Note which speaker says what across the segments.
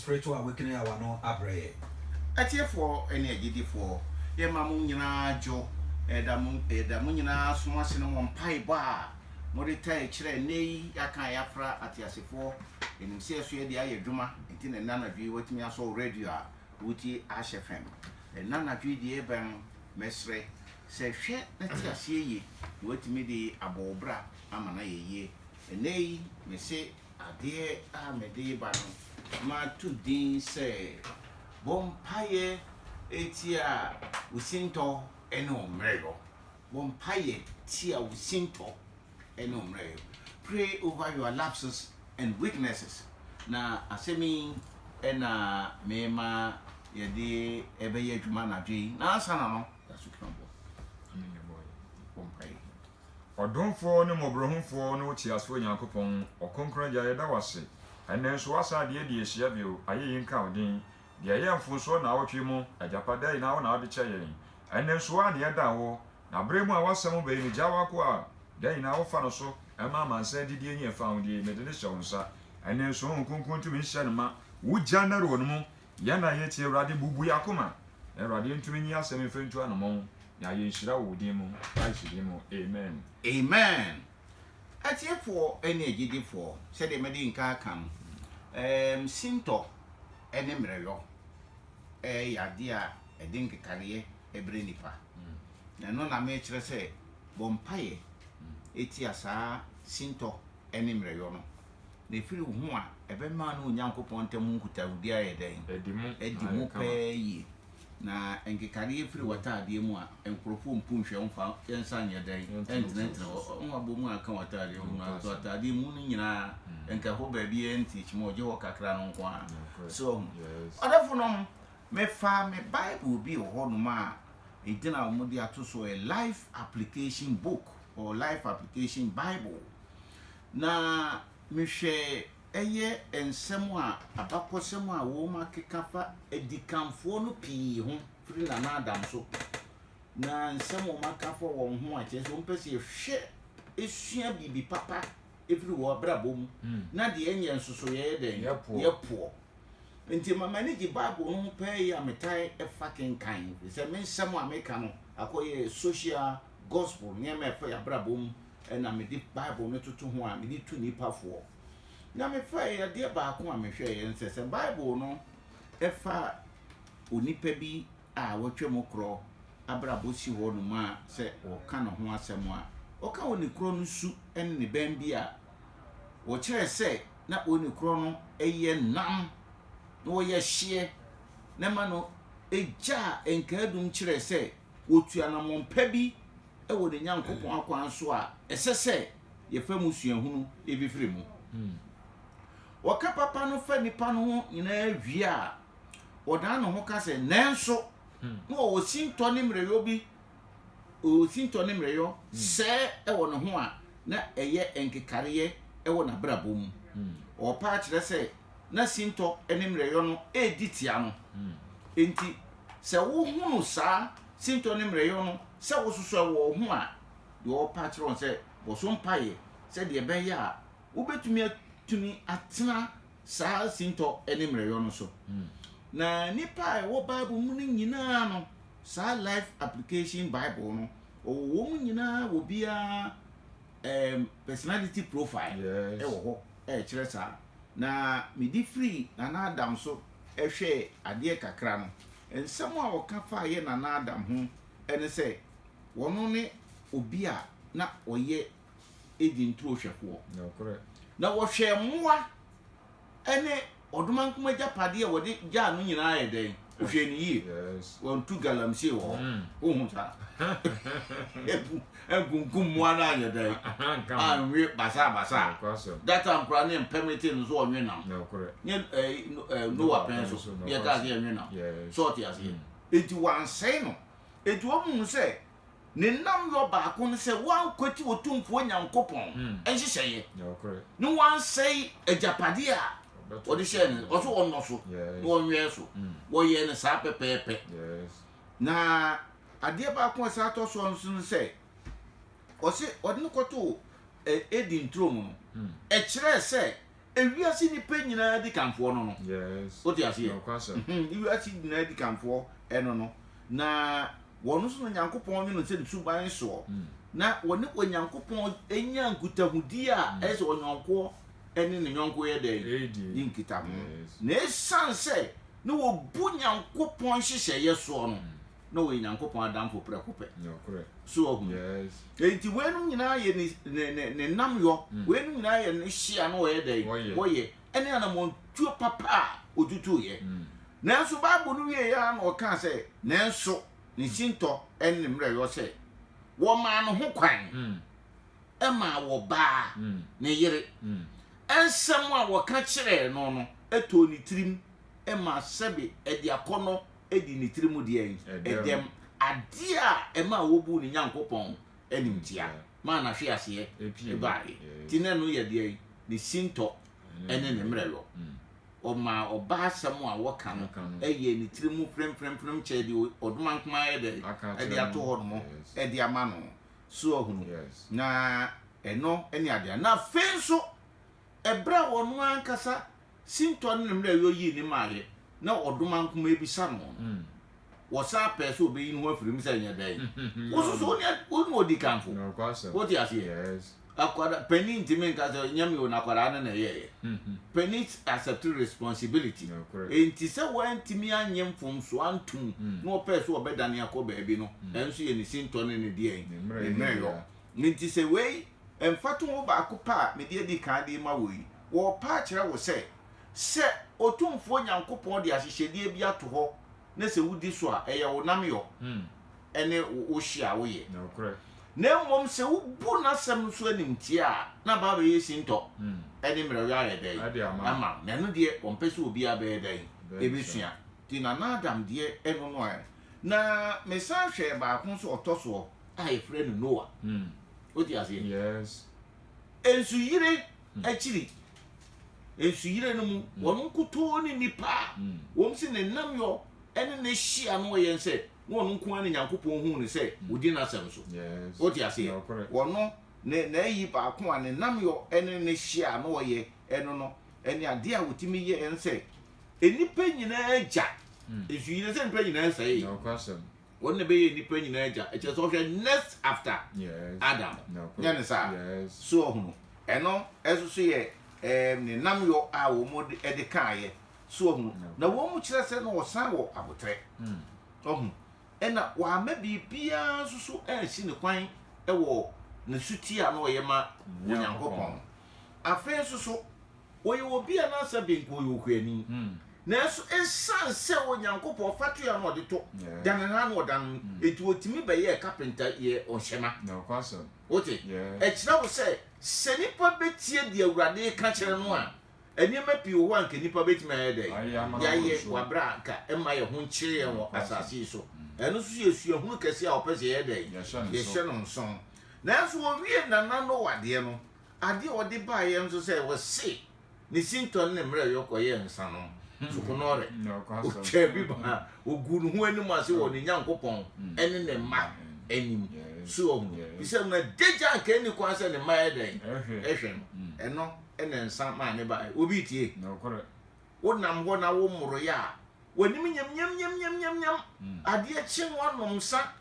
Speaker 1: spiritual awakening our no abreye.
Speaker 2: Atiefo ene agidifo ye mamu nyina jo edamu nyina somase no mpai ba modita kire nei aka yafra atiasefo enim se so ye dia yedwuma enti na nana dwi watimi aso radio a wuti HFM nana dwi die ben mesre se hwe na tiase ye watimi di abobra amana ye nei me se ade a mede ba no ma to din se Bompaye etia usinto eno mreyo. Bompaye tia usinto eno mreyo. Pray over your lapses and weaknesses. Na asemi ena mema yede ebeye dwuma na dwi. Na asana no yasukambo. Bompaye.
Speaker 3: Odonfo ne mobrohunfo ne wotiasfo Nyankopon okonkron ya yeda wase. Ene so asa de ehia bio aye yinka odin. Dia ye mfunso na awotwe mu ajapada ina wo na ade cheyen ene so a ne da wo na bremu a wasem be ni jawa ko a da ina wo fa no so ema mansa didi enye fa wo die medene shonsa ene so nkunkun tumi hye ne ma wo janare wo no mu ya na ye tie Awurade bubu yakoma Awurade ntumi nyi asem mfentu anamo ya ye nhira wo die mu Christ die mu amen
Speaker 2: Amen. Atiefo ene agidifo se de mede nka kan sinto ene mreyo yade a edin kekare ebre nipa na no na me kire se bompaye eti asa sinto ene mreyo no na efiri hu a ebema no Nyankopon ntam nkuta wudi ayeden edimu peyi na enkekare efiri wata ade mu a enkrofo mpunhwe mfa yensa nyeden entenentre onwa bomu aka wata ade mu na wata ade mu no nyina enka ho ba bi enti chimo je wo kakra no nko a so odafonom me fa me Bible bi ho no ma edina mo dia to so a life application book or life application Bible na me hwe eye ensem a abakosem a wo ma kekafa edikanfo no pii ho firi na Adam so na ensem o makafo wo ho a cheso mpese hwe esua bibi papa efiri wo brabom na de enye nsoso ye den ye po nti mama ni gi Bible no pe ya metai e fucking kind se me nsem a meka no akoye social gospel ne me fa ya brabom na me di Bible no tutu ho a me di tu nipa fo na me fa ya de ba ko a me hwe ye nse Bible no e fa onipa bi a wotwe kro abrabo si ho no ma se o ka no ho asem a o ka woni kro no su en ne ban bi a wo kire se na oni kro no eye nam no ye hye na ma no eja enkadum kire se wotua na mompa bi e wo de Nyankopon akwan so a esese ye fa musuahunu e bi firi mu waka papa no fa nipa no ho nyina wi a odan no ho ka se nenso no o sinto ne mreyo bi o sinto ne mreyo se e wo no ho a na eye enkekare e wo na brabom o pa kire se na sinto ene mreyo no editia no enti se wo hunu sa sinto ne mreyo no se wo soso wo ho a yo pa kire on se wo so mpaye se de be ya wo betumi tumi atena sa sinto ene mreyo no so na nipa e wo Bible mu ni nyina no sa life application Bible no o wo mu nyina wo bia personality profile e wo ho e kire sa na me di free na Adam so e hwe ade kakra no ensem a wo ka fa ye na Adam ho ene se wono ne obi a na oye edintro hwefo
Speaker 3: no correct
Speaker 2: na wo hwe mmoa ene odumankuma japade e wode ja no nyina ayeden hwe ni yi won tu galamse wo ohun ta egungun mmoa na ayeden anwe basa that am pra ne permit no so onwe nam
Speaker 3: no correct
Speaker 2: nye no wapen so ye ka ye onwe nam so ti ase enti wan sei no enti wo mu se ne nam yo ba ko no se wan kwati otumfo Nyankopon enhyehyeye
Speaker 3: no correct
Speaker 2: no wan sei ejapade a wodi shen oso onno so no onwe so wo ye ne sa pepepe na ade ba ko sa to so nso se o se odin koto edin trom no e kire se ewiase nipa nyinaa di kamfo no.
Speaker 3: Yes.
Speaker 2: What you see?
Speaker 3: No question.
Speaker 2: Ewiase nyinaa di kamfo eno no. Na wɔn so no Nyankopɔn ne no sɛ suban so. Na wɔne Nyankopɔn enya nkutahudi a ɛsɛ onyonko ɛne ne nyonko yɛ dɛ. Yin kitaho. Na esanse na wɔbu Nyankopɔn hyehyɛ so no. Na wo Nyankopɔn adamfo prɛkopɛ.
Speaker 3: No correct.
Speaker 2: So
Speaker 3: yes.
Speaker 2: Enti wenu nyinaa yɛ ne namyo, wenu nyinaa yɛ ne hia no yɛ dɛ. Wɔyɛ ɛne anamontuo papa a otutu yɛ. Nanso Bible no wie ya na ɔka sɛ nanso ne sintɔ ɛne mmerɛ yɔ sɛ wɔma no ho kwan ɛma wɔ baa ne yere ɛnsɛm a wɔka kyerɛ no no ɛtɔ ne tirim ɛma sɛbe ɛde akɔnɔ ɛdi ne tirim deɛ ɛdɛm ade a ɛma wɔbu ne Nyankopɔn animtia ma na hwe aseɛ ɛbae ti na no yɛ deɛ ne sintɔ ɛne ne mmerɛ yɔ Oma oba samu a wɔka no ɛyɛ ne tirimu frem kyɛ de ɔdoma nkoma yɛ de ɛde ato hɔ no ɛde ama no so ohunu na ɛno ɛne ade na afei nso ɛbra wɔn ankasa sintɔ ne mmerɛ yɔ yi ne maayɛ na ɔdoma nkoma ebisa no wɔsa pɛ so obeyi no ho afirim sɛ nyɛ dɛn wososo oni odi kanfo what you say yes akwada penny ntimi nka so nyame o na akwada na ye penny accept responsibility enti se wa ntimi anyem fomso antum na opɛ so obedane akɔ baabi no enso ye ne sinto ne die emreyo nti se wei emfato wo ba akopa me die di kan di ma woi wo pa kyerɛ wo se otumfo Nyankopɔn de ahyehyedie bi ato hɔ na se wudi so a ɛyɛ wo nam yo ene wo hia wo ye na mmom se wubu na sem so animtia na ba be yesinto ene mmerɛ yɛ dɛn ama na no de ompɛ so obi abɛyɛ dɛn ebesua ti na Adam de eno no a na mesa hwɛ ba ko so ɔtɔso a efrɛ no Noah oti ase
Speaker 3: yes
Speaker 2: ensu yire akiri ensu yire no mu wɔn nkuto ne nipa wɔn se ne nam yo ene ne hia no yɛ nse won nko an Nyankopɔn hu ne sɛ odi na asɛm so
Speaker 3: yes
Speaker 2: oti ase wɔno ne na yi ba ko an nam yo ene ne hia no yɛ eno no ene ade a wotimi yɛ ense enipa nyinaa agya esu yire sɛ nipa nyinaa sɛ
Speaker 3: no question
Speaker 2: wɔn ne be yɛ nipa nyinaa agya ɛkyɛ so hwɛ next after Adam nya ne sa so ɔhunu ɛno ɛso so yɛ ne nam yo a wo mo de kaayɛ so ɔhunu na wɔn mu kyerɛ sɛ no wɔsan wɔ abotrɛ ɔhunu ena wa ma bibia so ansi ne kwan ɛwɔ ne suti a no yɛ ma Nyankopɔn afei so oye obi a na asɛbe nko yɛ okuani na so ensan sɛ Nyankopɔn fatu ya no de to dan na no dan eti otimi bɛyɛ carpenter yɛ ɔhyɛma
Speaker 3: no question
Speaker 2: ote ɛkyerɛ wo sɛ nipa betie de Awurade ka kyerɛ no a enima pii wo anka nipa betimi ayɛ dɛ yɛyɛ wabra ka ɛma yɛ ho nkyerɛ yɛ wɔ asase so ɛno so yɛsua hunu kɛse a ɔpɛ sɛ yɛ dɛ yɛhyɛ no nson nanso wɔwie nana no wade no ade ɔde ba yɛ nso sɛ wɔse ne sintɔ ne mmerɛ yɔkɔyɛ nsa no sukunore otwa bi ba ogu no ho anim ase wɔ ne Nyankopɔn ɛne ne ma anim so bisa na deja nka ni kwa sɛ ne ma yɛ dɛ ɛhwɛ ɛno ɛne nsa ma ne ba obi tie wonam hɔ na wo mmoro ya wanim nyam ade akyi wonom sa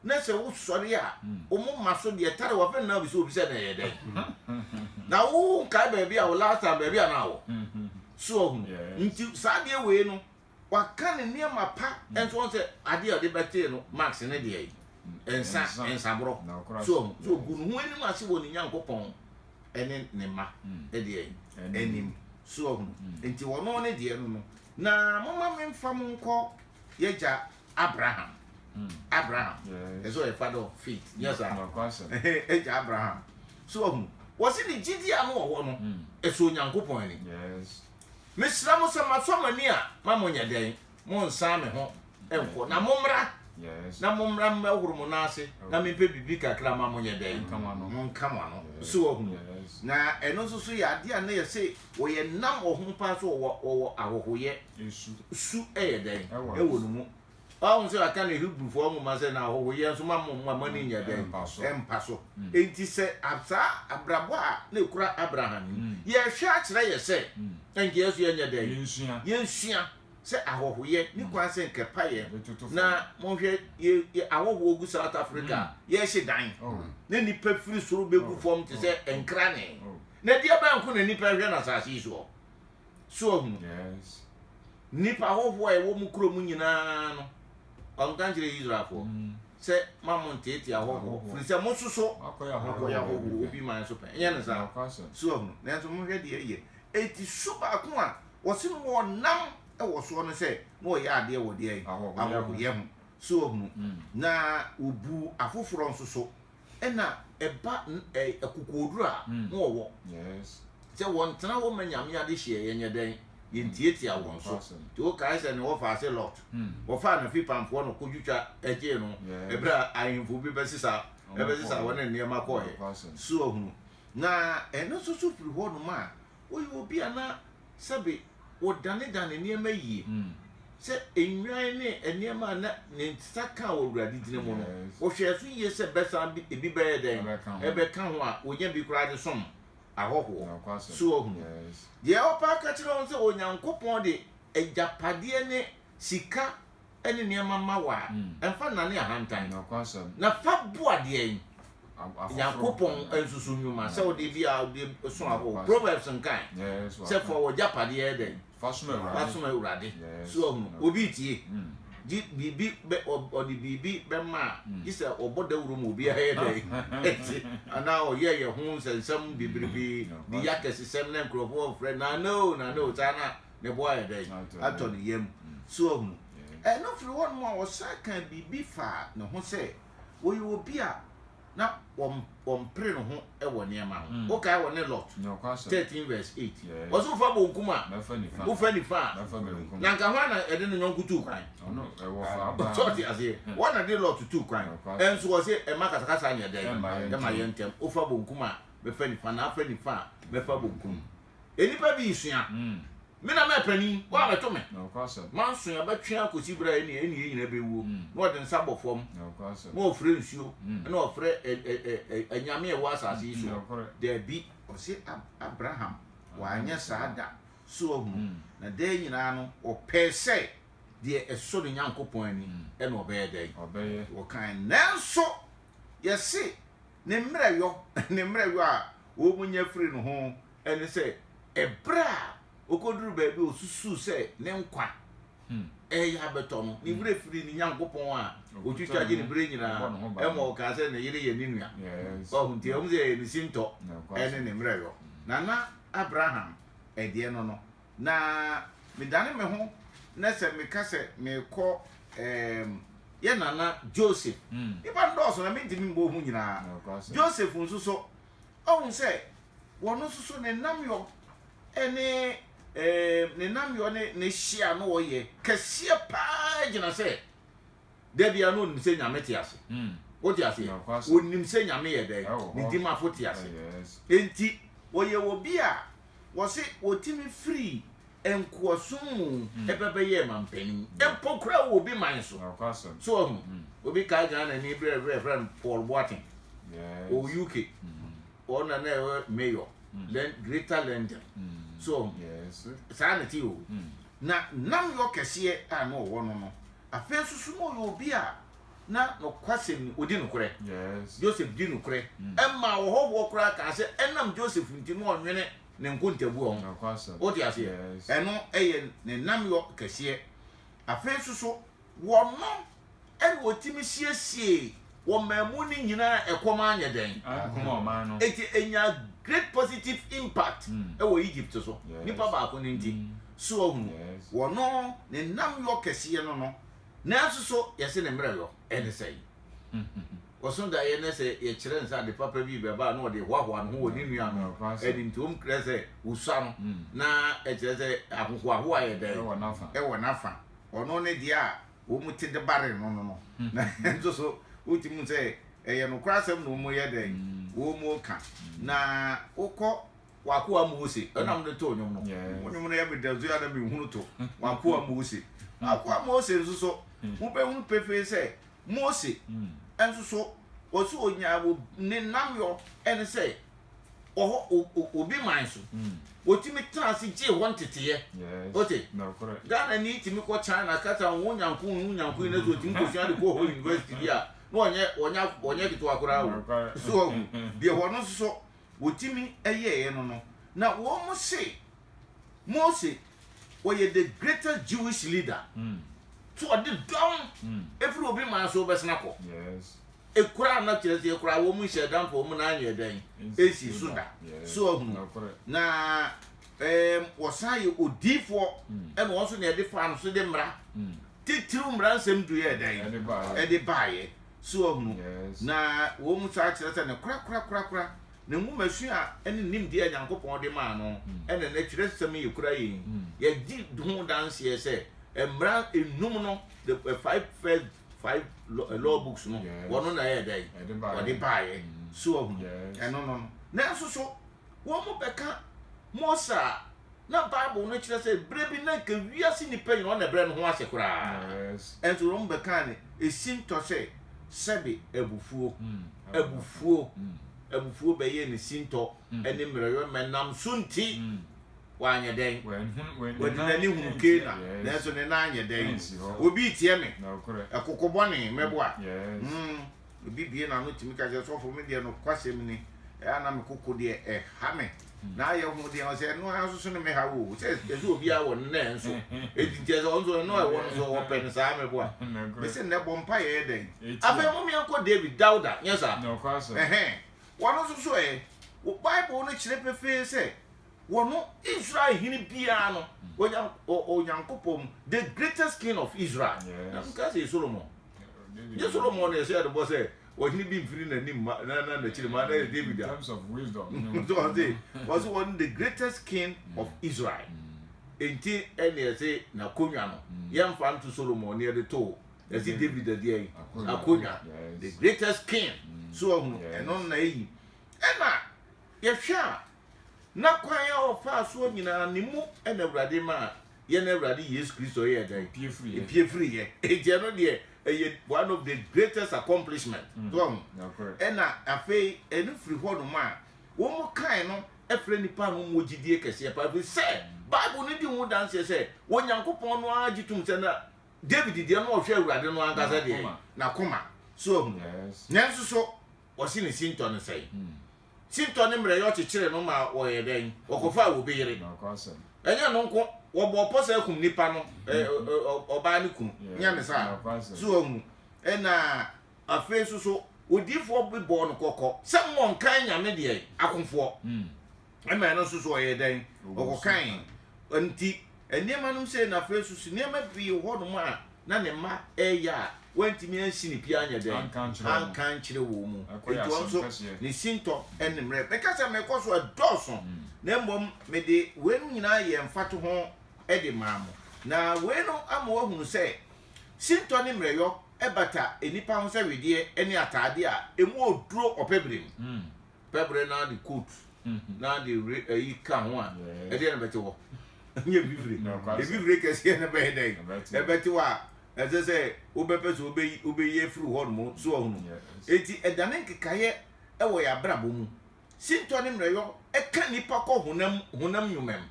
Speaker 2: na sɛ wo sɔre a wo ma so de tare wo fɛ na bi so obi sɛ na yɛ dɛ na wo ka baabi a wo last time baabi a na wo so nti sa de we no waka ne niema pa enso on sɛ ade a de bɛte no max ne de ensa bro so gunu hu anim ase wɔ ne Nyankopɔn ɛne ne ma de anim so nti wɔno ne de no na mama memfa mo nkɔ yɛgya Abraham ezo e father of faith yes sir yɛgya Abraham so wɔsi ne gidi ano wɔ no eso Nyankopɔn ni
Speaker 3: yes
Speaker 2: mesra mo sɛ masɔmani a mamo nya den mo nsa me ho enko na momra
Speaker 3: yes
Speaker 2: na momra mmɛhoro mo na ase na mepɛ bibi kakra mamo nya den mo nkama no so ohunu na ɛno so yɛ ade a na yɛ sɛ wɔyɛ nam ɔho pa so wɔ ahohoyɛ su ɛyɛ den ɛwɔ no mu ɔn sɛ aka ne Hebrew fo ɔmo ma sɛ na ahoho yɛ nso ma mo ni nya den ɛmpa so enti sɛ asa abrabɔ a na ekura Abraham yɛ hwɛ akyerɛ yɛ sɛ ɛnke yɛ so yɛ nya den yɛnsua sɛ ahoho yɛ ne kwa sɛ nkɛpa yɛ na mo hwɛ yɛ ahoho gu South Africa yɛ hye dan ne nipa firi soro begu fam te sɛ enkra ne na dia ba nko na nipa hwɛ na asase so nipa ahoho a ɛwɔ mu kuro mu nyinaa no ɔnka kyerɛ Israelfo sɛ mamon tete ahoho firi sɛ mo soso akɔyɛ ahoho obi man so pɛ ɛnyɛ ne sa so nanso mo hwɛ deɛ yɛ eti suba ko a wɔse no wɔnam ɛwɔ soɔ no sɛ na ɔyɛ adeɛ wɔ deɛ ahoho yɛ ho so na obu afoforo nso so ɛna ɛba ɛkokoduro a na wɔwɔ sɛ wɔn tena wɔ ma nyame ade hye yɛ nyɛ den yɛntietia wɔn so nti wokae sɛ ne wɔfa ase Lot wɔfa na fi pamfoɔ no kɔdwitwa agye no ɛberɛ a ahemfo bi bɛsesa wɔne nneɛma kɔɛ so ahunu na ɛno nso so firi hɔ nom a woyɛ obi a na sɛbe wɔdane nneɛma yie sɛ enwan ne nneɛma a na ne nsa ka wɔ Awurade dine mu no wɔhwɛ so yie sɛ bɛsa ebi bɛyɛ dɛn ɛbɛka ho a wonya bi koraa de som ahoho so ahunu deɛ ɔpa ka kyerɛ wɔn sɛ Onyankopɔn de agyapadeɛ ne sika ne nneɛma ma wa ɛmfa nane ahantan na fa boadeɛ Nyankopɔn nsusu nnwuma sɛ wode bi a wode so ahoho Proverbs nkan sɛ fa wɔ gyapadeɛ dɛn fasoma Awurade so ahunu obi tie di bibi ɔde bibi bɛma gisa ɔbɔ dawuro mu obi ayɛ dɛ ana ɔyɛ yɛ ho nsɛnsɛm bibribi di yakɛsesɛm na nkurɔfoɔ frɛ na no sana ne bo ayɛ dɛ atɔ ne yam so ahunu ɛno firi hɔ no a wɔsa ka bibi fa ne ho sɛ wɔyɛ obi a na wɔmpere ne ho ɛwɔ nneɛma ho wokae wɔ ne Lot 13 verse 8 wɔso fa bonkum a wofa nifa a na nka ho ana ɛde ne nyɔnko tuu kwan sɔte aseɛ wɔna de Lot tuu kwan ɛnso wɔ sɛ ɛma kasakasa nyɛ dɛn ɛma yɛ ntɛm wofa bonkum a bɛfa nifa na afa nifa a bɛfa bonkum enipa bi isua me na mɛpani wa bɛto me manso ya bɛtwe akosi bra ɛne nyina bɛwuo na ɔde nsa bɔ fam na ɔfrɛ nsuo na ɔfrɛ anyame ɛwɔ asase yi so dabi ɔse Abraham wanyɛ saa da so ahunu na da nyinaa no ɔpɛ sɛ deɛ ɛsɔ ne Nyankopɔn ani ɛna ɔbɛyɛ dɛn wɔkan nanso yɛse ne mmerɛyɔ a wɔn nya firi no ho ɛne sɛ ɛbra okoduru baabi osusu sɛ ne nkwa ɛyɛ abɛtɔ no ne bere firi ne Nyankopɔn a otwitwa gye ne bere nyinaa ɛma ɔka sɛ ne yere yɛ ne nua ɔhu nti ɔmu sɛ ne sintɔ ɛne ne mmerɛyɔ na Abraham ɛdeɛ no na medane me ho na sɛ meka sɛ mekɔ yɛ nana Joseph nipa ndɔɔso na mentimi mbɔ ho nyinaa Joseph nso so ɔhu sɛ wɔno nso so ne namyɔ ɛne ne namyɔ ne hyia no wɔyɛ kɛseɛ paa gyina sɛ dabia no onim sɛ nyame te ase wote ase onim sɛ nyame yɛ dɛn ne dimafo te ase enti wɔyɛ wɔ bi a wɔse wɔtimi firi nkoasom mu ɛbɛbɛyɛ mampanin mpo kora wɔ bi man so so ahu obi ka Ghana ni brɛ Paul Boateng o UK ɔna na ɛwɔ mayor Greater London so saa ne ti o na nam yɔ kɛseɛ a na ɔwɔ no afei susu no yɛ obi a na no kwasɛm odi no korɛ Joseph di no korɛ ɛma wɔhɔhoɔ koraa ka sɛ ɛnam Joseph nti no ɔnwene ne nkontabu ɔho wote aseɛ ɛno ɛyɛ ne nam yɔ kɛseɛ afei susu wɔno ɛna wɔtimi siesie wɔmamu ne nyinaa ɛkɔm anyɛ dɛn eti enya great positive impact ɛwɔ Egypt so nipa baako ne nti so ahunu wɔno ne nam yɔ kɛseɛ no nanso so yɛse ne mmerɛyɔ ɛne sɛi wɔso da yɛ ne sɛ yɛkyerɛ nsa de papa bi bɛba na ɔde hoahoa no ho wɔ ne nua no ɛde nti ɔm krɛ sɛ wosua no na ɛkyerɛ sɛ ahohoahoa yɛ dɛn ɛwɔ n'afa ɔno ne deɛ a wɔmu te de bare no na nso so wotimi sɛ ɛyɛ no korasɛm na ɔmu yɛ dɛn wɔmu ka na wokɔ wakoa Mose ɛnam de to ɔnwom no ɔnwom no yɛ medazu ya na mehunu to wakoa Mose akwa Mose so mo be hu pefe say Mose enso so osu onya wo ne nam yo ene say obi man so wotimi transi je won teteye ote Ghana ni timi ko China kata won nyanku ne so timi ko sua de ko university dia no onye kitu akura wo so bi hono so wotimi eye no na wo mo say Mose was the greatest Jewish leader so the down every obi man so besnako ekura na chese ekura wo mu shedan for mu na anye dan esi suda so na wosaye odifo e no so na e de fa no so de mra titiru mra nsem du ye dan e de baaye so na wo mu sa chese na kura na mu masu a ene nim de Nyankopon de ma no ene na chire sem ye kura yi ye di ho dance ye say emra enum no the five law books no wono na ye dai o de baaye so no na so wo mo beka Mosa na Bible no chire say brebi na ka wiase ni pe no na bre no ho ase kura enso wo mo beka ne esin to say sebe ebufuo abufuo beye ne sinto ene mreyo menam sunti wanye den wadinani hunke na so ne na anye den obi tie me akokobone meboa obi bie na no timi ka je so fo me de no kwasem ni na me kokko de ha me na ye hu de o se no aso so ne me ha wo se obi a won na enso edije so onzo no e won so open sa meboa me se ne bompa ye den afa mo mi anko David Dauda yesa
Speaker 3: no kwasa
Speaker 2: one so Bible no chire pefe say wono Israel hini bia no Onyankopom the greatest king of Israel na because Solomon Solomon say the boss say hini bi mfiri na nim na chire ma na David
Speaker 3: in terms of wisdom
Speaker 2: so I say was one the greatest king of Israel enti ene say na konwa no yemfa nto Solomon ne de to as David there akonwa the greatest king so eno na yi ena ye hwa na kwan ya ofa so nyina ne mu ena Awurade ma ye na Awurade Yesu Kristo ye dan pie free ye eje no de one of the greatest accomplishment so ena afei enu free ho no ma wo mo kan no efre nipa no mo gidie kese pa bi say Bible ni di hu dance say Onyankopon no agitum say na David de no hwe Awurade no angaza de na koma so nanso so wasi ne sinto ne sai sinto ne mre yo chechire no ma wo ye den okofa wo be yire enya no nko wo bo posa kum nipa no oba ne kum nya ne sa so ena afesu so odifo be bo no kokko se mo nkan nya me de akonfo ema no so ye den okokan anti enema no se na afesu so nema bi ho no ma na ne ma eya wenti mi ansi ni pia anya den ankan chire wo mu eto so ni sinto enmre beka se me koso adoso na mbom me de wenu nyina ye mfato ho e de maamo na wenu amo ahunu se sinto ni mreyo ebata enipa ho se wedie eni atade a emu oduro opebrem pebre na the coat na the yi ka ho a e de na bete wo nye bibire e bibire kese na be den e bete wa as I say, Obepe so obey ye through hormone, so on. Eti edane kekaye e wo ya brabo mu. Sinto ne mreyo e ka nipa ko honam nyumem.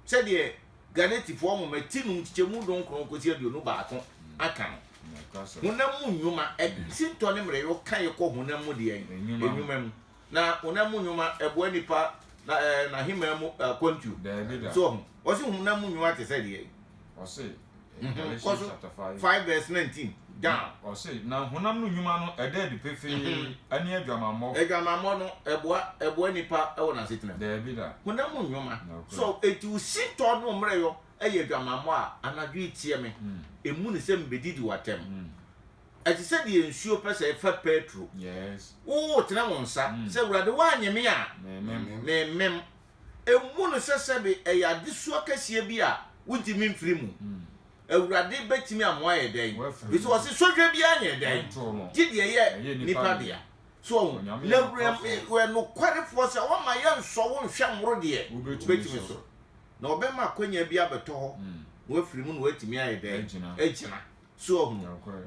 Speaker 2: Se de ganeti fo mo matinu chemu don kron ko ti aduonu ba ko aka. Honam nyuma e sinto ne mreyo kan ye ko honam mu de enyumem. Na honam nyuma e bo nipa na himam kwantu. So, o si honam nyuma te se de.
Speaker 3: O se
Speaker 2: chapter 5 verse 19 down
Speaker 3: or say now honam no nyuma no e dey pefe ani adwamammo
Speaker 2: no eboa nipa e wona setena
Speaker 3: there be that
Speaker 2: honam nyuma so etu sinto no mreyo e ye adwamammo a anadwo itie me emu ne se mbedidi watem ati se de ensuo pese e fa petro
Speaker 3: yes
Speaker 2: o tena wonsa se Awurade wa anyeme a mem emu ne se sebe e ya desuo kasie bi a wuntimi mfiri mu Awurade betimi amoa ye den biso wose sodwe bia anye den gidie ye nipa bia so na we no kwarefo se wo ma ye nso wo nhwe mro de betimi so na obema kwanya bia beto ho wo firi mu no watimi aye den ejina so hu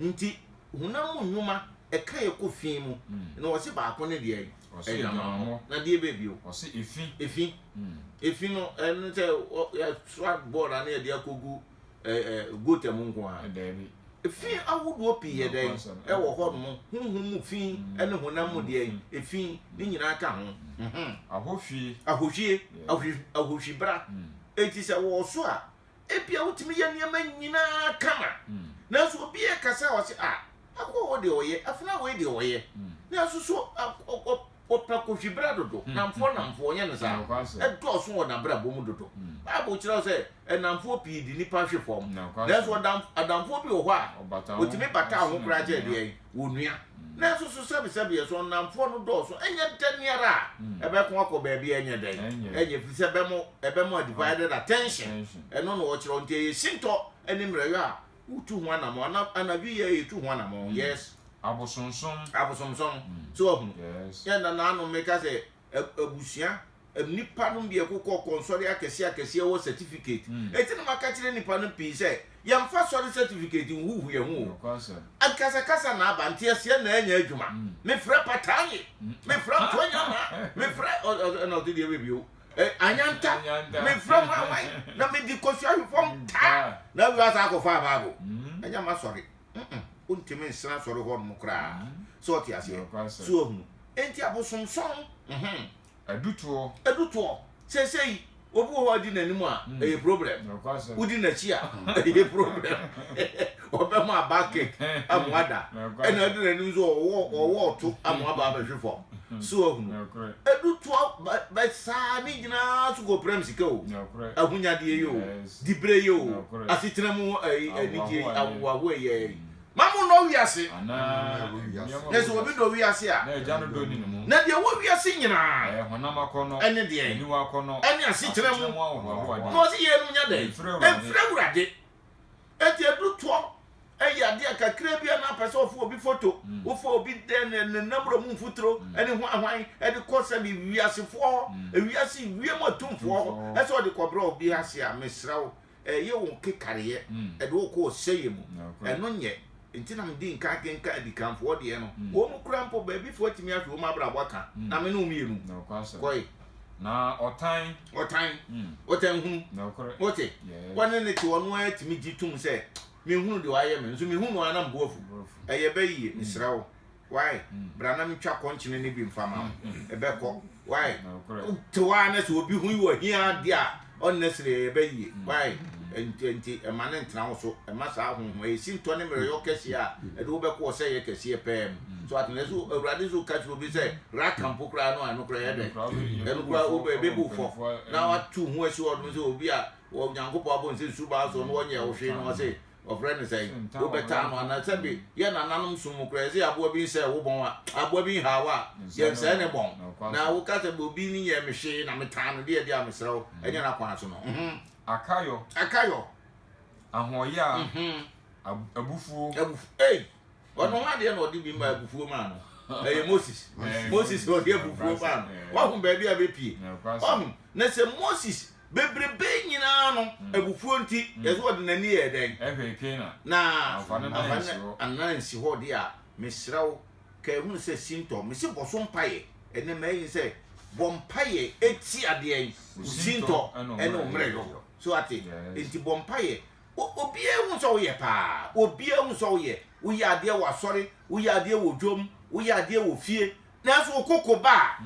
Speaker 2: nti hunam nnwuma eka ye ko fi mu na wo se ba ko ne de ejama na de bebio
Speaker 3: wo se
Speaker 2: efi no en se ya swag board na ye de akogu gote mu nko a efi awodo pi ye den e wo ho no hunhum mu fi ene honam mu de efi ni nyina ka ho ahohwie bra enti se wo so a ebia wotimi ye niam nyina kama na so obi e kasa wo se akọ wo de oye afuna wo de oye na so so opako hwibra dodo namfo nya ne sa e do so wo na bra bom dodo bible kira se namfo pi di nipa hwe fom na so adamfo bi wo ho a otimi bata ho kra je de wo nua na so so sabi so namfo no do so enya daniara e be ko akọ ba bi enya den enya fi se be mo divided attention no no wo kira ntie sinto eni mreyo a utu ho na mo anabi ye etu ho na mo yes
Speaker 3: abosonson
Speaker 2: so yes ya na no meka se abusia nipa no bi ekokọ konsori akese wo certificate eti na maka kire nipa no pi se yamfa sorry certificate huhu ye hu akasa na abante ase na anya adwuma me fra patanye me fra tonya me fra no de we bio anyanta me fra mawai na me di kosua fom ta na wi asa akofa babo anya ma sorry untime nsana sorry ho no kra so ti ase so hu enti abosomson eduto sei obu ho di nanimu a e problem udi na chi a e problem obe ma abake amwada ena di nanimu so owo to amwaba abehwefo so hu eduto ba sa ni gina so go prem sika o ahunya de yo dibre yo asitena mu enije awo ye mamu no wiase yeso obi do wiase a
Speaker 3: na eja no do ni mu
Speaker 2: na de wo wiase nyina
Speaker 3: honam akono
Speaker 2: ene de
Speaker 3: eniwa akono
Speaker 2: ene asitena mu no si ye no nya de efrewurade eti eduto eyade akakra bia na pese ofo obi photo ofo obi den ne namro mu futuro ene ho ahwan ede kosa bi wiasefo wiase wiem atumfo ese ode kobra obi ase a mesrawo ye wo kekare ede wo ko seye mu eno nye nti na mdi nka di kamfo de no wo mu kura mpo ba bi fo timi ahwe wo ma bra bwaka na me no mienu koi
Speaker 3: na otan hu ote wane ne ti wono atimi gitum se me hunu de waye me nso me hunu ana mboafu eye bayi misrawo why bra na metwa konchine ne bi mfama ebe ko why to wane so obi hu wo hia de a honestly bayi why enti emane ntra wo so emasa ahunhu e sinto ne mere yo kesi a e do be ko se ye kesi e pem so atnezu awrade zo ka tro bi se ra kampo kra no anu kra ye de enu kra o be bu fo na wa tu hu esi odun se obi a wo nyankopo abon se suba so no onye wo hwe no se of friend say wo beta no na se bi ye na nanum sum kra se abo bi se wo bon a abo bi ha wa ye se ne bon na wo ka se obi ni ye me hwe na metan no de de amesrew enya na kwa so no akayo ahoya abufuo
Speaker 2: ono ha de na odi bi ma abufuo ma no Moses odi abufuo ma no wa hu ba bi abepie na se Moses bebrebe nyina no abufuo nti yeso odi nani ye den na anansi ho de a mesrawo ka hu se sinto me se boso mpaye ene mai se bompaye eti ade sinto ene omreyo so ati enti bompaye obi ehun so ye pa obi ehun so ye wo ya ade wa sori wo ya ade wo dwom wo ya ade wo fie na so kokko ba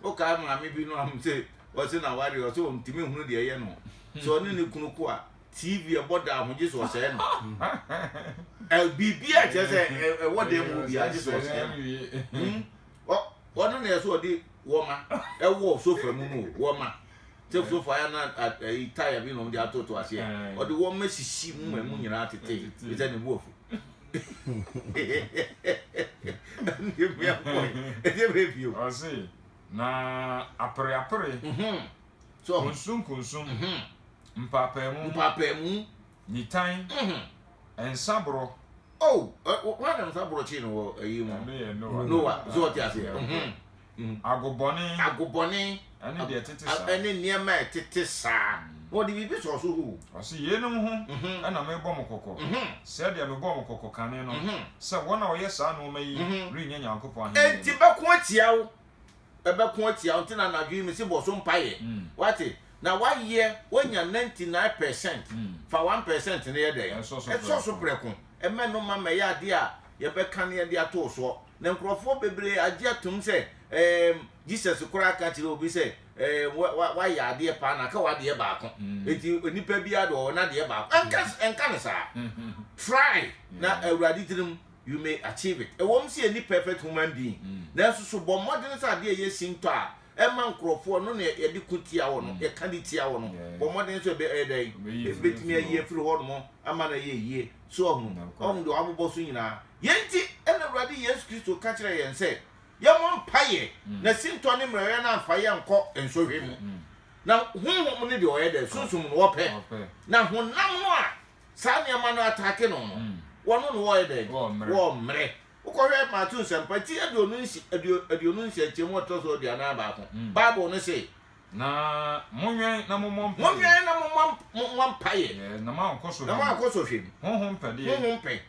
Speaker 2: o ka ma me bi no am say o se na wari o so ntimi hunu de ye no so ne ne kunu ko a TV e boda ahoje so se no bibia je se e wode mu bia je so se o no na so de wo ma e wo sofa mu no wo ma sofa ya na tire bi no de atoto ase o de wo ma sisi mu mu nyina tete e se ne buofu ne me apoy e de review
Speaker 3: o se na apre
Speaker 2: so
Speaker 3: konsum mpapemu nitan ensabro
Speaker 2: wa na nsabro chi no ayi mu no so ti ase
Speaker 3: agobone
Speaker 2: ene de tete sa ene niema tete sa what did we so who?
Speaker 3: I see ye no ho and I may bomb cocoa. Said ya me bomb cocoa cannon. So 1 hour yes I no may ring in your coupon.
Speaker 2: And Tibaquatia, a baquatia until I dream is about some pie. What it? Now 1 year when you're 99% for 1% in a day. It's also precon. A man no mamma ya dear, your beckania dear torso. Then Crawford Bebre, I just to say, Jesus crack at you, we say, why ya dear pana, go out dear back. If you nipper beard or not dear back. And cancer. Try now a raditum, you may achieve it. I won't see any perfect human being. There's so bomb modern idea, yes, in tar. A man Crawford, no near a decutia on a candidia on, but modern to be a day. It's bit me a year through Hormone, a man a year. So, on the Abu Bossina. Yenti, and the radi yes, Christo catch and say, Yaman Paye, the same to him, Mariana, fire and cock and show him. Now, whom only the other, Susan Wapper. Now, when Namwa, Sanya man attacking on one on day, warm, Mre. Correct my 2 cents, but here do nuncia Timotos or the Anaba. Bible, no say.
Speaker 3: Na monye na momom
Speaker 2: one pie
Speaker 3: na ma nkoso
Speaker 2: him
Speaker 3: honhom pede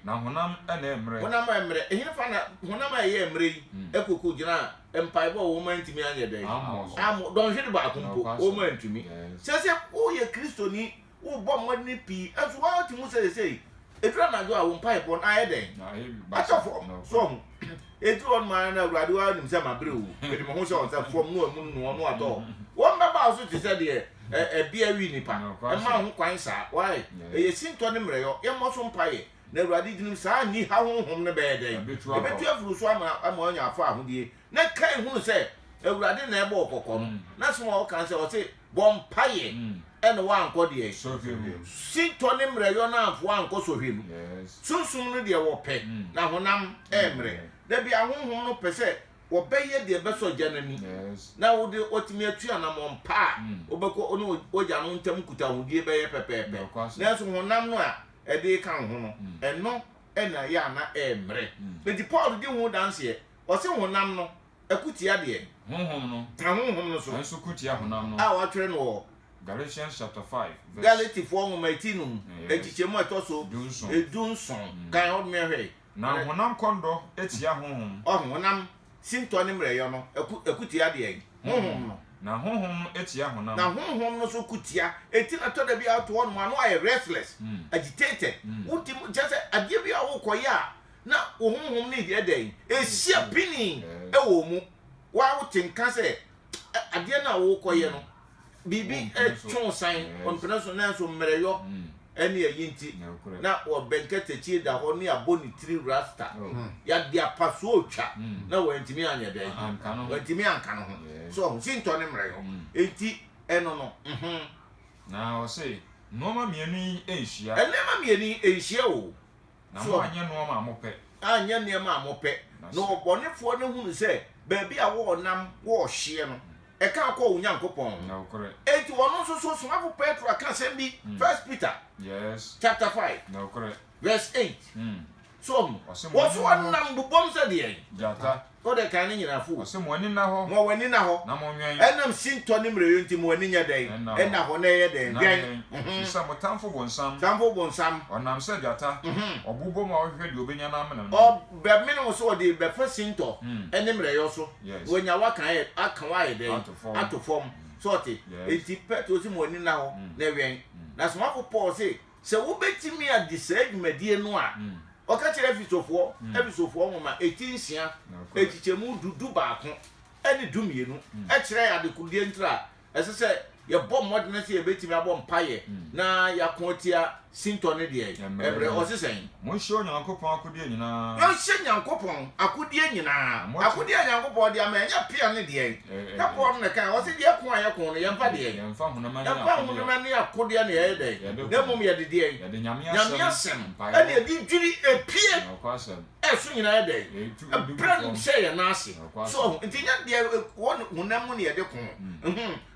Speaker 3: na honam ene emre
Speaker 2: honam emre ehina fa na honam aye emre ekuku gina empire bo wo man timi anye den am don hwede ba akompo wo man timi sese wo ye kristoni wo bo modni pi aso wa timu say edura na jo a wo pipe on aye den atofo so edu on man na awrade wa nim se mabre wo me dem ho se on se fom no ato one member also to say there bia wi nipa e ma ho kwan sa why e sinto ne mreyo ye mo so mpaye na awrade dinim sa ni ha honhom ne be den e betu afuru so ama onya afa ahodie na kai hunu se awrade na ebe okoko no na so o kan se o se bom paye ene wa anko de sinto ne mreyo na afo anko so hwem sunsun no de wo pe na honam emre da bia honhom no pese obeye de beso janani na wo de otimi atu anamon pa obeko onu oja no ntam kuta hodie beye pepepe na so honam no a e de kan ho no eno ena ya na emre be Paul de ho dance e o se honam no akutia de honhom no so
Speaker 3: enso kutia honam no
Speaker 2: a wa twere no
Speaker 3: Galatians chapter 5
Speaker 2: Galatians 4:18 echichemu etoso edunson kan od me hwe
Speaker 3: na honam kondo etia honhom
Speaker 2: honam sinto ne mreyo no ekutia de honhom no
Speaker 3: na honhom etia honam
Speaker 2: na honhom no so kutia eti na to da bia to no ano aye restless agitated wutim just ade bia wo koya na honhom ne de den ehia pini ewo mu wa wutinka se ade na wo koye no bibi etwon san on penaso so mreyo eni eyinti na obenkete chi da ho ne aboni tri rasta ya dia paso otwa na wantimi anya den wantimi anka no ho so sinto ne mreyo enti eno no
Speaker 3: na o say noma mienu ehia
Speaker 2: enema mienu ehia o
Speaker 3: na mo anya noma amope
Speaker 2: anya nema amope no obonefo ne hunu se baabi a wo nam wo hye no e ka akọ Onyankopon
Speaker 3: na okore
Speaker 2: enti wono so Apostle Petro aka sembi 1 Peter chapter 5
Speaker 3: na okore
Speaker 2: verse 8 so what's one nam bubom se de
Speaker 3: jata
Speaker 2: o de kan ni nyina fu
Speaker 3: so mo ani na ho na mo nwen
Speaker 2: enam sinto ni mreyo nti mo ani nya den ena ho na ye den den
Speaker 3: so mo tamfo
Speaker 2: bonsam
Speaker 3: onam se jata obubo ma ohwe de obenya na amena
Speaker 2: o be mene so de be fa sinto eni mreyo so wonya wakan ye akan wa ye den atofom so te enti Petro si mo ani na ho na wen na so ma Paul se wo betimi a disadwumadie no a oka kire efisofo mo ma etinsia echichemu dudu baako eni dumienu e kire ya de kudie ntra esese ye bom modern se ye betimi abom paye na ya kotia sinto ne de ebre osisen
Speaker 3: mo hye Onyankopon akudie nyina
Speaker 2: yo hye Nyankopon akudie nyina akudie Nyankopon de ama nya pia ne de na Paul ne kan o se de ko ayekon no yemfa de
Speaker 3: yemfa
Speaker 2: hunamani akudie ne ye de na mom ye de
Speaker 3: ye de nyamiasem
Speaker 2: ene ye di dwiri epie
Speaker 3: okwasem
Speaker 2: eso nyina ye de brand say ye na ase so ntinya de won hunam ne ye de ko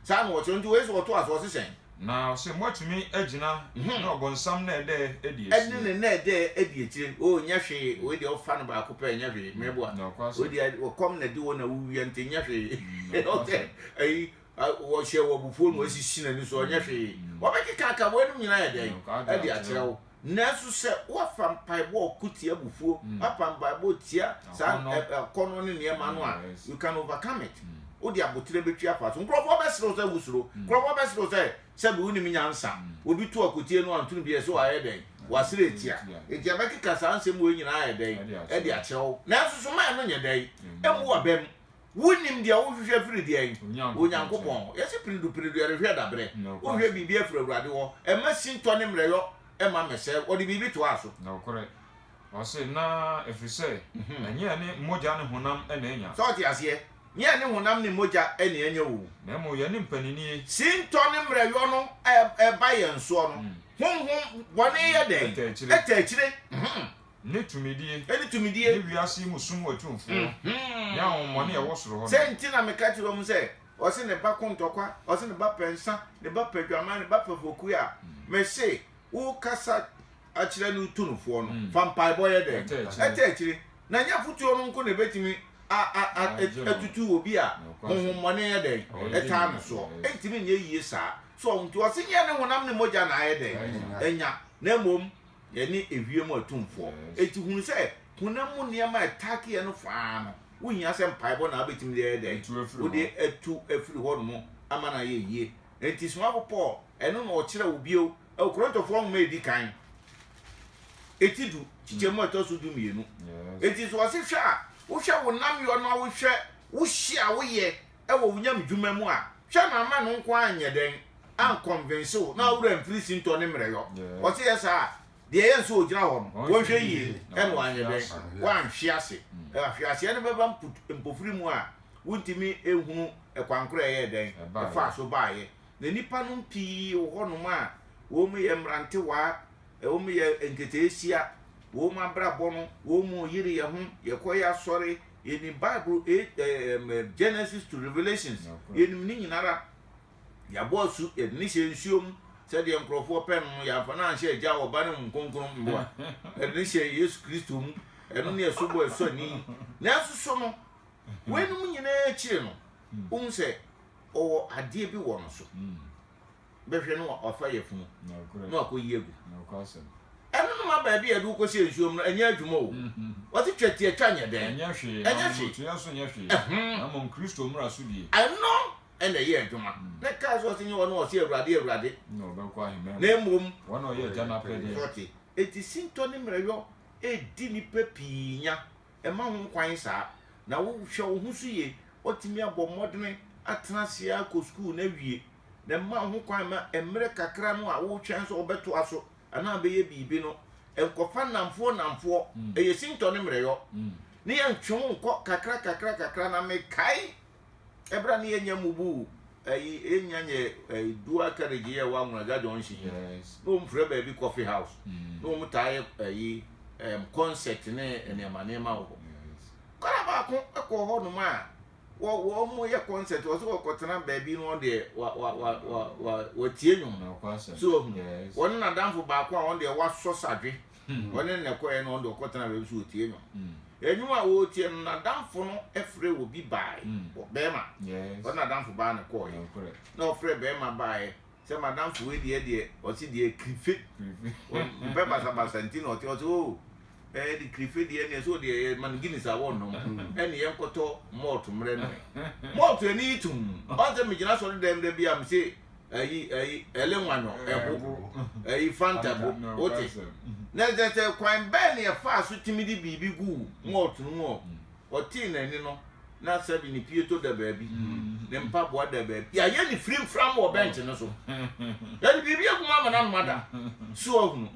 Speaker 2: sa no wo nti we so to aso osisen
Speaker 3: na se motumi agina na obonsam na ede edi
Speaker 2: ene na ede edi ekire o nya hwe we de ofa no ba ko pa nya hwe mebo a o de o kom na di wona wuwie nti nya hwe o te ai wo hye wo bufuo no asisi na ni so onye hwe wo be kaka wo nyina yɛ den e de akyerɛ wo nanso sɛ wo fa mpaebɔ kutia bufuo apa mpaebɔ tia sa kono ne niema no a you can overcome it wo de abotre betwa afa so nkrofo be sero sɛ wusuro nkrofo be sero sɛ be woni nyansa obi to akutie no antunu bi so ayɛ den wasere etia etia be kasa ansem wo nyina ayɛ den e de akyerɛ wo nanso so man no nyɛ den emu abem wonim dia wo hwehwɛ firi dia onyankopɔn yɛse piridu yɛrehwɛ dabre wo hwɛ bibia firi awurade hɔ ɛma sintɔ ne mmerɛyɔ ɛma mesɛ wɔde bibi to aso
Speaker 3: na okore ɔse na efisɛ ɛnyɛ ne mogya ne honam ɛna enya
Speaker 2: so ɔte aseɛ nyɛ ne honam ne mogya ɛna enya wo
Speaker 3: na mo yɛ ne mpanini
Speaker 2: sintɔ ne mmerɛyɔ no ɛba yɛn soɔ no honhom wɔne yɛ dɛn ɛta akyire
Speaker 3: ne tumidie
Speaker 2: ne
Speaker 3: wiase musum watumfo ya homone ɛwɔ soro hɔ
Speaker 2: sɛ nti na meka kyerɛ mu sɛ ɔse ne ba kontɔkwa ɔse ne ba pensa ne ba padwama ne ba fafoku a me se wo kasa akyerɛ no tunufoɔ no fa mpaebɔ yɛ dɛ ɛtɛ akyire na nya fotuo no nko ne betimi atutu obi a honhommɔne yɛ dɛ ɛtaa no soɔ ɛntimi nyɛ yie saa so nti ɔse nyɛ ne honam ne mogya na ayɛ dɛ ɛnya na mmom yɛne ewiem atumfoɔ eti hunu sɛ honam mu nneɛma ɛtakeɛ no faa no wohia sɛ mpaebɔ na abɛtimi de yɛ dɛ wode atu afiri hɔ no mu ama na yɛ yie enti soma popɔ ɛno na ɔkyerɛ wo bio Korintofoɔ nwoma edi kan eti du chichemu ɛtɔ so du mienu eti so ɔse hwɛ a wohwɛ wo nam yɔ no wohwɛ wo hyia wo yɛ ɛwɔ wo nyam dwuma mu a hwɛ na ama no nko anyɛ den an convince wo na wura mfiri sintɔ ne mmerɛyɔ ɔse yɛ saa deɛ yɛn so ogyina hɔ no wɔhwɛ yie ɛna wanyɛ den wanhwe ase ahwe ase ɛne bɛba mpofiri mu a wontimi ehunu ɛkwankora ɛyɛ den ɛfa so baayɛ na nipa no pii wɔ hɔ nom a wɔn yɛ mmerantewa wɔn yɛ nketeesia wɔn abrabɔ no wɔn yiri yɛ ho yɛkɔ yɛ asɔre yɛni bible Genesis to Revelations yɛnim ne nyinara yɛabɔ su yɛde ne hyɛ nsuom sɛdeɛ nkurɔfoɔ pɛ no yɛafa no anhyɛ agya wɔ ba ne mu nkonkron mboa yɛde ne hyɛ Yesu Kristo mu ɛno ne yɛsobɔ ɛsɔni nanso so no wɔnum nyinaa akyire no wohu sɛ ɔwɔ adeɛ bi wɔ no so bɛhwɛ no ɔfa yɛ funu na ɔkɔ yie gu ɛno no ma baabi yɛde wokɔ hyɛ nsuom no ɛnyɛ adwuma o wɔte twɛtiɛ twa nyɛ dɛn
Speaker 3: ɛnyɛ hwee na mmom Kristo mmara so die
Speaker 2: ɛno ɛna ɛyɛ adwuma na kaa so ɔse nyɛ wɔ no ɔse awurade
Speaker 3: na ɔbɛkɔ ahemma
Speaker 2: na mmom
Speaker 3: wɔn a ɔyɛ agya n'apɛdeɛ
Speaker 2: eti sintɔ ne mmerɛyɔ edi nipa pii nya ɛma ho kwan saa na wohwɛ wo ho so yie ɔtumi abɔ mmɔdene atena ase akɔ school na wie na ma ho kwan ma mmerɛ kakra no a wotwɛn so ɔbɛto aso anaa bɛyɛ biribi no nkɔfa namfoɔ ɛyɛ sintɔ ne mmerɛyɔ ne yɛntwe nkɔ kakra na mekae ɛbra ne yɛnya mubu ɛnya nyɛ dua carriage yɛ wa Nwuraga Junction no mfrɛ baabi coffee house no mutae concert ne nneɛma wɔ hɔ kɔla baako ɛkɔ hɔ nom a wɔn mo yɛ concert wɔso wɔkɔtena baabi no deɛ wɔtie nnwom so wɔn nadamfo baako a wɔn deɛ wasɔ sadwe wɔn ne kɔɛ no wɔn deɛ wɔkɔtena baabi so wɔtie nnwom enyum a wɔtie no nadamfo no ɛfrɛ wɔ bi bae wɔ bɛrima wɔn nadamfo baa ne kɔɔ yɛ na ɔfrɛ bɛrima bae sɛ madamfo wei deɛ ɔsi deɛ krife mpɛ basabasa nti na ɔte o di krife deɛ ne so deɛ man Guinness awɔ no ɛne yɛn kɔtɔ malt mmerɛ no malt ani tum ɔsɛ me gyina so dem de bia me se ayi elenwanyo ɛbo fanta bo ote na zete kwan bɛn ne yɛfa so timidi bibi gu malt no mu ɔte n'ani no na sɛbi ne pie to da baabi ne mpaboa da baabi ya yɛ ne frim fram wɔ bench no so ya ne bibi aguma ma na mada so ohunu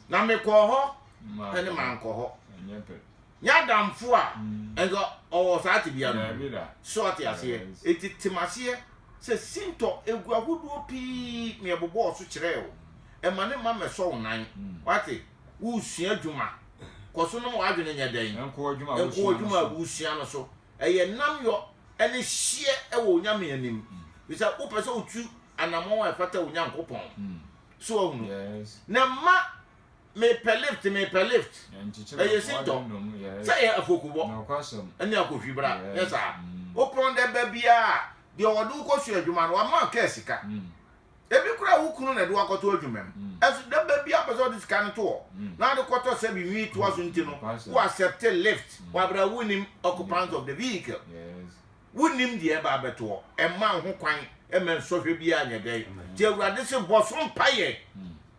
Speaker 2: na me kɔ hɔ ɛne man kɔ hɔ nya damfo a ɛnso ɔwɔ saati bia no so ate aseɛ eti timaseɛ sɛ sinto egu ahodoɔ pii me ɛbobɔ so kyerɛ o ɛma ne ma mɛsɔ wo nan wate wo sua adwuma kɔso no wa adwene nya dan ɛnko adwuma wo sua no so ɛyɛ nam yɔ ɛne hye ɛwɔ nyame anim bisa wo pɛ sɛ wo tu anamɔ a ɛfata wo nyankopɔn so ohunu na ma me per lift ɛyɛ sinto sɛ yɛ afokubɔ ɛne akɔhwi bra yɛsa wopɔn dɛ ba bia de odu ko so adwuma no ama ka sika ebi kura wo kunu na de wakoto adwuma asu da ba bia beso de sika no to na de koto se bi wi to aso nti no wo accept lift wa bra wunim occupant of the vehicle wunim de e ba beto e ma ho kwan e men sohwe bia anya den ti awurade se boso mpaye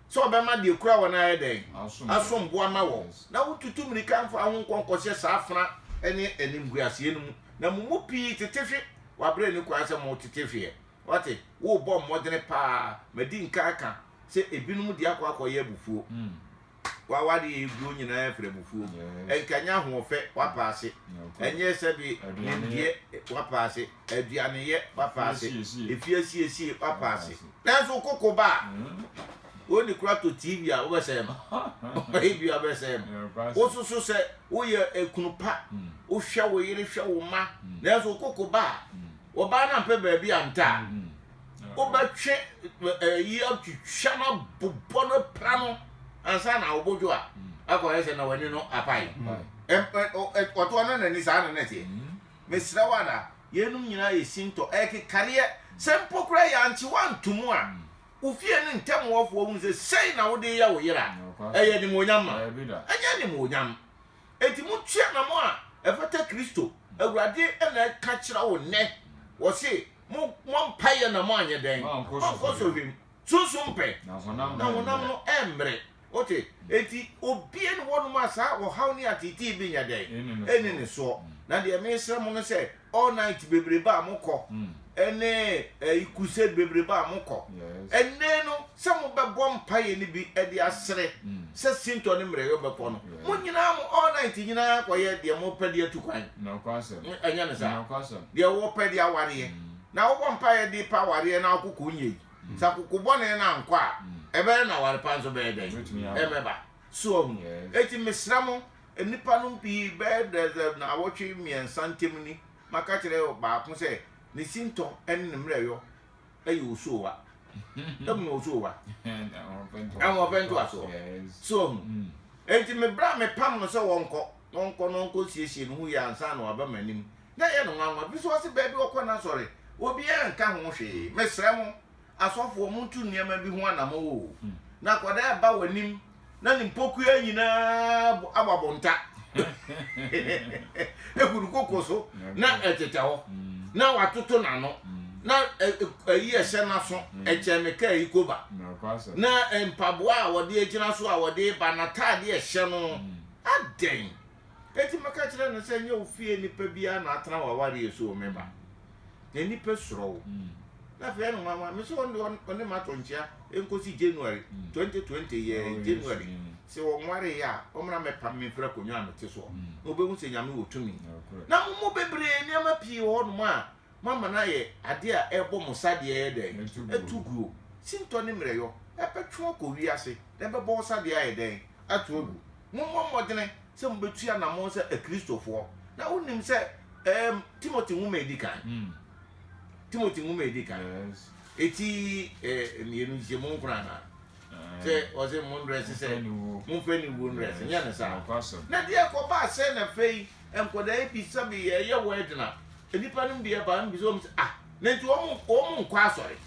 Speaker 2: so be ma de kura wona ye den asom bo ama wo na wututu mirika mfa ho konkohye saafra ene enimguase enum na mumu pi tetehwe wa bra ni kwa se mo tetehwe wate wo bom modene pa madi nka aka se ebinum de akwa ye bufuo wa wade ebuo nyina afre bufuo enkanya ho fe wa paase enye se bi ndie wa paase aduane ye wa paase efie sie wa paase na so kokko ba woni kura to TV a wo be se ma ebi a be se ma wo so se wo ye ekunupa wo hwe wo yire hwe wo ma na so kokko ba wo ba na mpe ba bi anta wo ba twe yi atwhwa na bobɔ no plano ansa na obojo a akọ ese na wani no apai oto na nani sa na nete mesra wada yenum nyina yesinto ekekare sempo kura ya anti wantumu a ufie ne ntem wofo mu se sei na wo de ya wo yira eye ni monyam ma anya ni monyam enti mutua na mo a efata Kristo awurade na ka kira wo ne wo se mo mpaye na mo anye den ko so him susumpe na honam no emre ote enti obie no wonu ma sa wo haw ni atiti bi nya den eni ne so na de me sra mo no se all night bebreba amukọ ene ikused bebreba amukọ ene no se mo bebo mpaye ni bi e de asere se sinto ne mre yo beko no mo nyina mo all night nyina koye de mo pede atukwan
Speaker 3: na kwase
Speaker 2: enya ne sa de wo pede aware na wo mpaye di pa ware na akụkọ nye sa kokobọ ne na nkwa ebe na ware panzo be den emeba so eti mesra mo enipa no bi be de na awotwe miensa ntem ni maka kire ba ko se ne sinto en ne mreyo ayi osuwa dem osuwa awo bento aso so enti me bra me pam no se wonko siesie no hu ya ansa na waba manim na ye no nwanwa bi so wase ba bi okọ na sori obi e nka ho hwe mesra mo asofo mo ntu niam bi ho anamo wo na kwada ba wanim na nimpoku nyina ababonta ekuru kokoso na etete ho na watoto na no na yi ehye na so echemeka ikoba na empabo a wode agina so a wode ba na tade ehye no aden eti maka kire no se nye ofie nipa bia na atena waware yeso memba eni pe soro na fe no mama me so on ma tonchia enkosi January 2020 ye January se wo nware ya omra me pam me fra konwa no te so obehu se nyame wotumi na mo bebre niam pii ho no ma mama na ye ade a ebo musade ye den etuguo sinto ne mreyo epetwo ko wiase na bebo sade ye den atogu mo modene se mo betua na mo se Kristofo na wonim se Timothy nwuma edikan Timothy nwuma edikan eti mienu je mo nkura na se o se mo ndress se mo fe ni wo ndress nya na sa na de ko ba se na fei enkoda episa bi ye wedna enipa nim de ba mbi so na nti o nkwa asori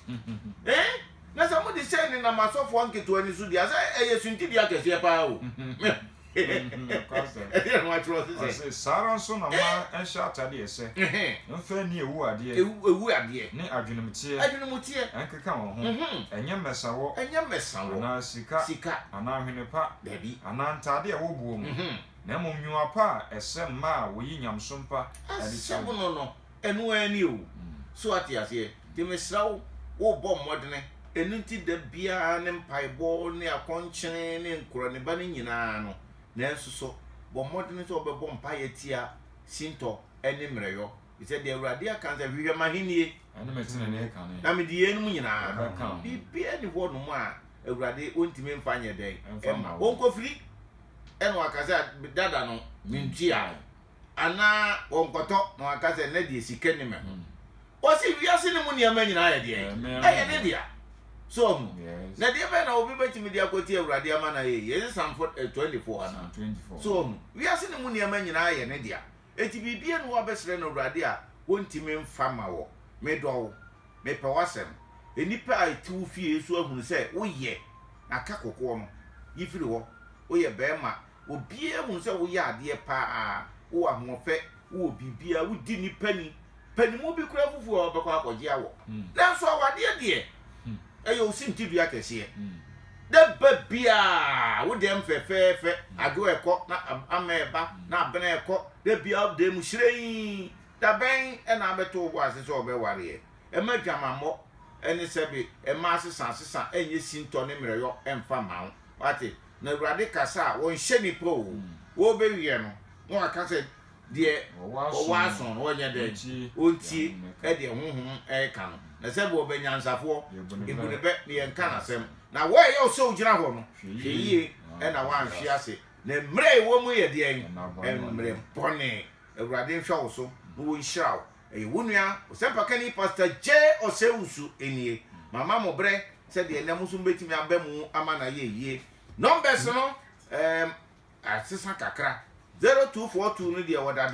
Speaker 2: na sa mo de se ni na masofo nketo ani so dia se yesunti dia kese pa o
Speaker 3: Sara nso na ma ehya atade ese mfa ni ewu ade ne adwenemutie enkeka wo ho enye mesawo na sika ana hwenepa
Speaker 2: dabi
Speaker 3: ana ntade wo buo mu na momnwa pa ese ma wo yi nyamsompa
Speaker 2: ade sebo no enu ani o so atiase de mesrawo wo bom modene enunti da bia ne mpaibɔ ne akonkyene ne nkoro ne ba ne nyinaa no na ensuso bɔ modene so obɛbɔ mpaye tia sinto ene mreyo ise de awurade aka nza hwehwɛ mahenie
Speaker 3: ane metene ne ka ne
Speaker 2: na me de enum nyinaa bibia ne ho no mu a awurade ontime mfa nye den ema wonkofiri eno akaza dada no mintia ana wonkoto no akaza na de sika ne me ho o si wiase ne mu niam nyinaa ye de aye ne dia so na dia be na obi betimi dia kwoti awurade ama na ye Psalm 24 ana
Speaker 3: 24
Speaker 2: so wi ase ne mu niam nyina ye ne dia eti bibie no wa besre na awurade a wontimi mfa ma wo me do me pe wasem enipa a ti fie so ahunu se wo ye aka kokko no yifiri wo wo ye be ma obi ehunu se wo ye ade pa wo ahofe wo bibia wo di nipa ni panimu bi kura fufu obekwa akogye awo na so awade de eyo osinti dua kese da babia wo dem fefefe ado ekọ na ameba na abena ekọ da bia de mu hyirein da ben na abeto wo ase so obeware e madwamammo ene sebe e ma asesa enye sinto ne mreyo emfa mawo wate na urade kasa won hye ni po wo be wie no wo aka se de o wason wo nya de onti e de honhom e ka no na sebe obenyansafo ibunebe ne yenka na sem na wo ye o so gira ho no hweye e na wa nhwe ase na mre wo mu ye de en mre pone urade hwa wo so wo nhyiraw e wonua osempa kani pastor J Osewusu enie mama mo bre se de enam so betimi abamu ama na ye numbers no asesa kakra 0242 no de woda